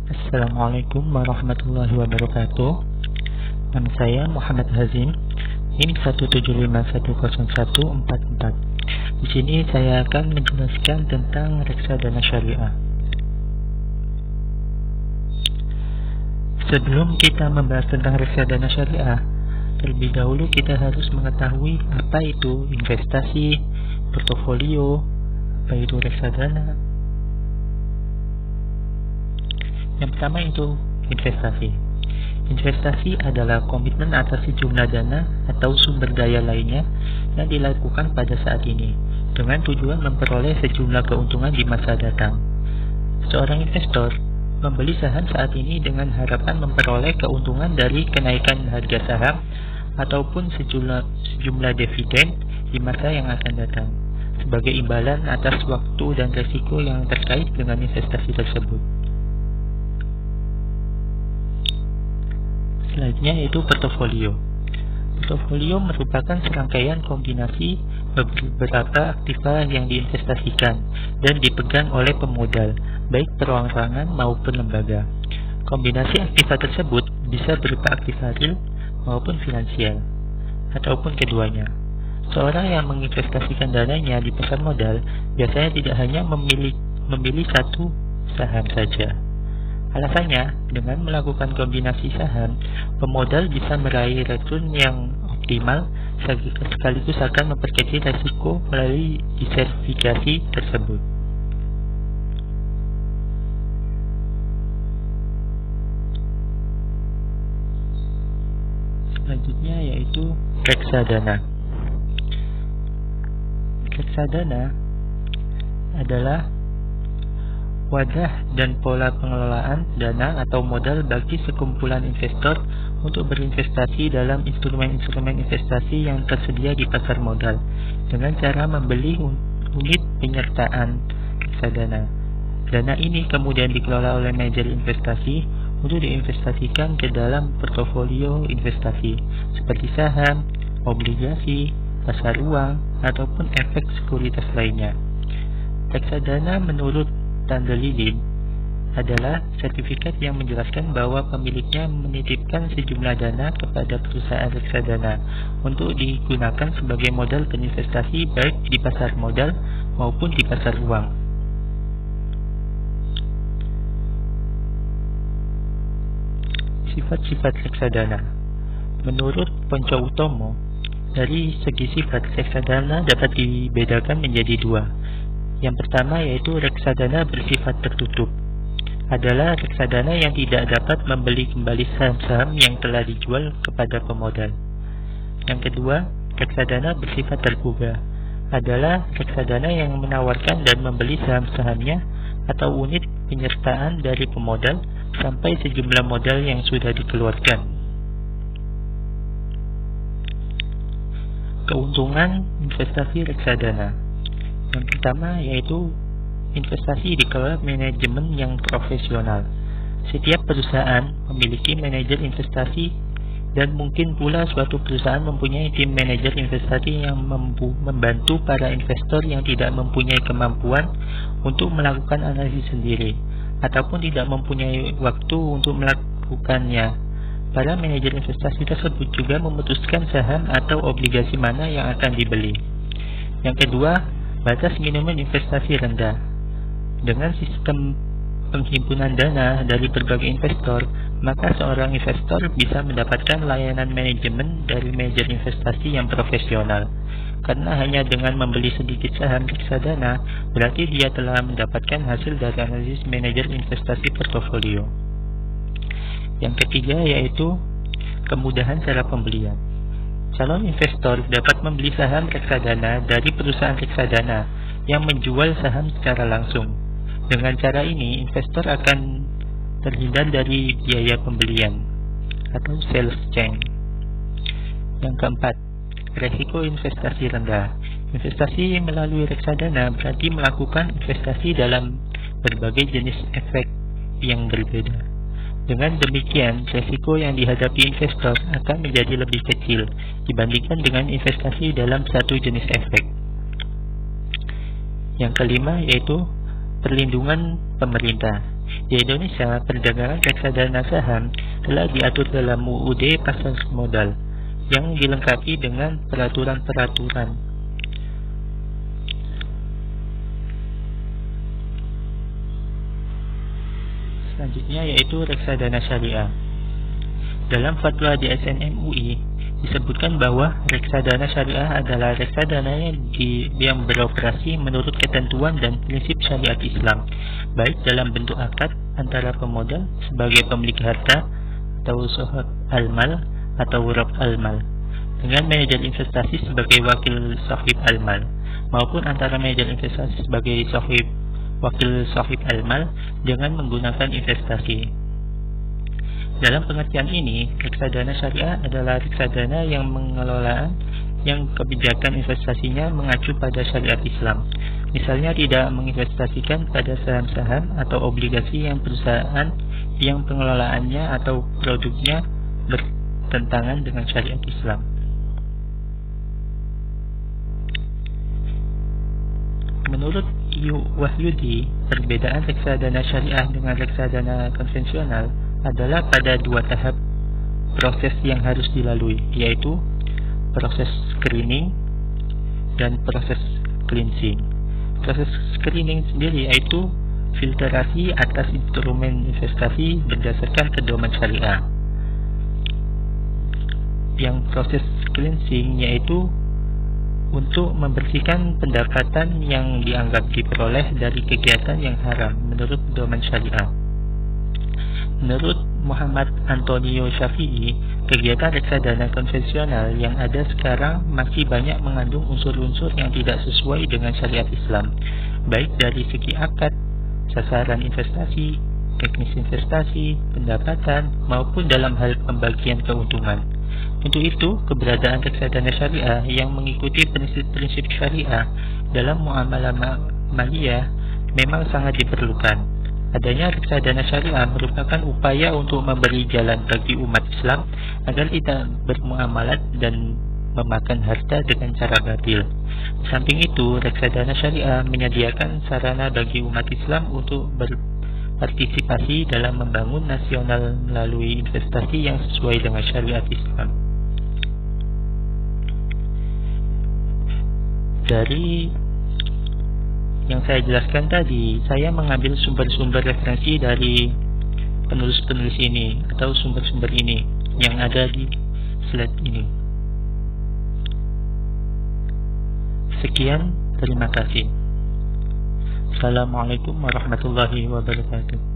Assalamualaikum warahmatullahi wabarakatuh. Nama saya Muhammad Hazim, NIM 1751014. Di sini saya akan menjelaskan tentang reksadana syariah. Sebelum kita membahas tentang reksadana syariah, terlebih dahulu kita harus mengetahui apa itu investasi, portofolio, apa itu reksadana. Yang pertama itu investasi. Investasi adalah komitmen atas sejumlah dana atau sumber daya lainnya yang dilakukan pada saat ini dengan tujuan memperoleh sejumlah keuntungan di masa datang. Seorang investor membeli saham saat ini dengan harapan memperoleh keuntungan dari kenaikan harga saham ataupun sejumlah dividen di masa yang akan datang sebagai imbalan atas waktu dan resiko yang terkait dengan investasi tersebut. Selanjutnya yaitu portofolio. Portofolio merupakan serangkaian kombinasi beberapa aktiva yang diinvestasikan dan dipegang oleh pemodal, baik perorangan maupun lembaga. Kombinasi aktiva tersebut bisa berupa aktiva real maupun finansial, ataupun keduanya. Seorang yang menginvestasikan dananya di pasar modal biasanya tidak hanya memilih satu saham saja. Alasannya, dengan melakukan kombinasi saham, pemodal bisa meraih return yang optimal sekaligus akan memperkecil risiko melalui diversifikasi tersebut. Selanjutnya yaitu reksadana. Reksadana adalah wadah dan pola pengelolaan dana atau modal bagi sekumpulan investor untuk berinvestasi dalam instrumen-instrumen investasi yang tersedia di pasar modal dengan cara membeli unit penyertaan reksadana. Dana ini kemudian dikelola oleh manajer investasi untuk diinvestasikan ke dalam portofolio investasi seperti saham, obligasi, pasar uang, ataupun efek sekuritas lainnya. Reksadana menurut tanda lilin adalah sertifikat yang menjelaskan bahwa pemiliknya menitipkan sejumlah dana kepada perusahaan reksadana untuk digunakan sebagai modal berinvestasi baik di pasar modal maupun di pasar uang. Sifat-sifat reksadana. Menurut Ponco Utomo, dari segi sifat reksadana dapat dibedakan menjadi dua. Yang pertama yaitu reksadana bersifat tertutup. Adalah reksadana yang tidak dapat membeli kembali saham-saham yang telah dijual kepada pemodal. Yang kedua, reksadana bersifat terbuka. Adalah reksadana yang menawarkan dan membeli saham-sahamnya atau unit penyertaan dari pemodal sampai sejumlah modal yang sudah dikeluarkan. Keuntungan investasi reksadana. Yang pertama yaitu investasi dikelola manajemen yang profesional. Setiap perusahaan memiliki manajer investasi dan mungkin pula suatu perusahaan mempunyai tim manajer investasi yang membantu para investor yang tidak mempunyai kemampuan untuk melakukan analisis sendiri ataupun tidak mempunyai waktu untuk melakukannya. Para manajer investasi tersebut juga memutuskan saham atau obligasi mana yang akan dibeli. Yang kedua, batas minimum investasi rendah. Dengan sistem penghimpunan dana dari berbagai investor, maka seorang investor bisa mendapatkan layanan manajemen dari manajer investasi yang profesional. Karena hanya dengan membeli sedikit saham reksadana, berarti dia telah mendapatkan hasil dari analisis manajer investasi portofolio. Yang ketiga yaitu kemudahan cara pembelian. Calon investor dapat membeli saham reksadana dari perusahaan reksadana yang menjual saham secara langsung. Dengan cara ini, investor akan terhindar dari biaya pembelian atau sales chain. Yang keempat, resiko investasi rendah. Investasi melalui reksadana berarti melakukan investasi dalam berbagai jenis efek yang berbeda. Dengan demikian, resiko yang dihadapi investor akan menjadi lebih kecil dibandingkan dengan investasi dalam satu jenis efek. Yang kelima yaitu perlindungan pemerintah. Di Indonesia, perdagangan reksadana saham telah diatur dalam UUD Pasar Modal yang dilengkapi dengan peraturan-peraturan. Selanjutnya yaitu reksadana syariah. Dalam fatwa di SNM UI disebutkan bahwa reksadana syariah adalah reksadana yang beroperasi menurut ketentuan dan prinsip syariat Islam, baik dalam bentuk akad antara pemodal sebagai pemilik harta atau sohab al-mal atau wurab al-mal dengan manajer investasi sebagai wakil sahib al-mal, maupun antara manajer investasi sebagai wakil sahib al-mal dengan menggunakan investasi. Dalam pengertian ini, reksadana syariah adalah reksadana yang kebijakan investasinya mengacu pada syariat Islam. Misalnya tidak menginvestasikan pada saham-saham atau obligasi yang perusahaan yang pengelolaannya atau produknya bertentangan dengan syariat Islam. Menurut Wahyudi, perbedaan reksadana syariah dengan reksadana konvensional adalah pada dua tahap proses yang harus dilalui, yaitu proses screening dan proses cleansing. Proses screening sendiri yaitu filtrasi atas instrumen investasi berdasarkan pedoman syariah. Yang proses cleansing yaitu untuk membersihkan pendapatan yang dianggap diperoleh dari kegiatan yang haram menurut pedoman syariah. Menurut Muhammad Antonio Syafi'i, kegiatan reksadana konvensional yang ada sekarang masih banyak mengandung unsur-unsur yang tidak sesuai dengan syariat Islam, baik dari segi akad, sasaran investasi, teknis investasi, pendapatan, maupun dalam hal pembagian keuntungan. Untuk itu, keberadaan reksadana syariah yang mengikuti prinsip-prinsip syariah dalam muamalah maliyah memang sangat diperlukan. Adanya reksadana syariah merupakan upaya untuk memberi jalan bagi umat Islam agar tidak bermuamalat dan memakan harta dengan cara batil. Di samping itu, reksadana syariah menyediakan sarana bagi umat Islam untuk berpartisipasi dalam membangun nasional melalui investasi yang sesuai dengan syariat Islam. Dari yang saya jelaskan tadi, saya mengambil sumber-sumber referensi dari penulis-penulis ini atau sumber-sumber ini yang ada di slide ini. Sekian, terima kasih. Assalamualaikum warahmatullahi wabarakatuh.